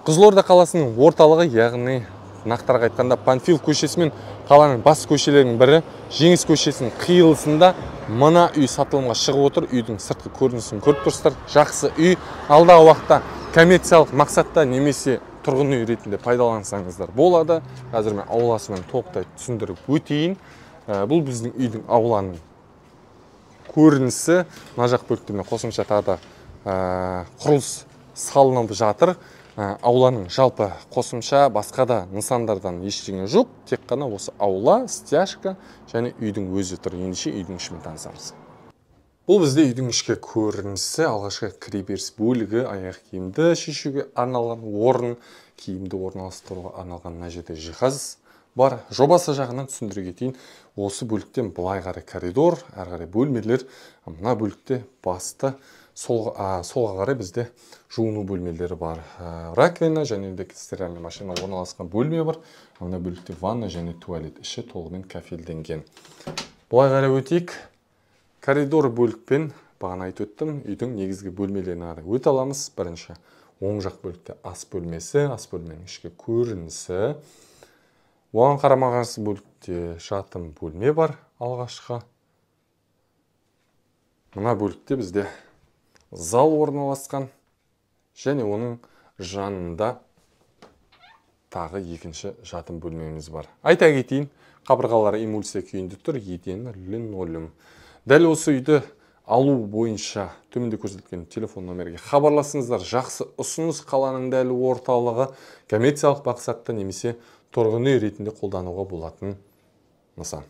Қызылорда қаласының орталығы, яғни нақтырақ айтқанда Панфилов көшесі мен қаланың бас көшелерінің бірі Жеңіс көшесінің қиылысында мына үй сатылымға шығып отыр. Үйдің сыртқы көрінісін көріп тұрсыздар. Жақсы үй, алдағы уақытта коммерциялық мақсатта немесе тұрғын үй ретінде пайдалансаңыздар болады. Қазір мен ауласымен толықтай түсіндіріп өтейін. Бұл біздің үйдің ауланың көрінісі. Мына жақ бөлікте қосымша тағы да құрылыс салынып жатыр. Ауланың жалпы қосымша басқа да нысандардан ештеңе жоқ. Тек қана осы аула, стяжка және үйдің өзі тұр. Ендеше үйдің ішімен танысамыз. Бұл бізде үйдің ішкі көрінісі. Алғашқы кіреберіс бөлігі, аяқ киімді шешуге арналған орын, киімді орналастыруға арналған мына жерде жиһаз бар. Жобасы жағынан түсіндіре кетейін. Осы бөліктен былай қарай коридор, әрі қарай бөлмелер. Мына бөлікте басты солға қарай бізде жуыну бөлмелері бар. Раковина және де стиральный машина орналасқан бөлме бар. Мына бөлікте ванна және туалет, іші толығымен кафелденген. Былай қарай өтейік. Коридор бөлікпен бағана айтып өттім, үйдің негізгі бөлмелеріне қарай өте аламыз. Бірінші оң жақ бөлікте ас бөлмесі, ас бөлменің ішкі көрінісі. Оған қарама-қарсы бөлікте жатын бөлме бар алғашқы. Мына бөлікте бізде зал орналасқан және оның жанында тағы екінші жатын бөлмеміз бар. Айта кетейін, қабырғалары эмульсия күйінде тұр, едені линолеум. Дәл осы үйді алу бойынша төменде көрсетілген телефон номерге хабарласыңыздар. Жақсы ұсыныс, қаланың дәл орталығы, коммерциялық мақсатта немесе тұрғын үй ретінде қолдануға болатын нысан.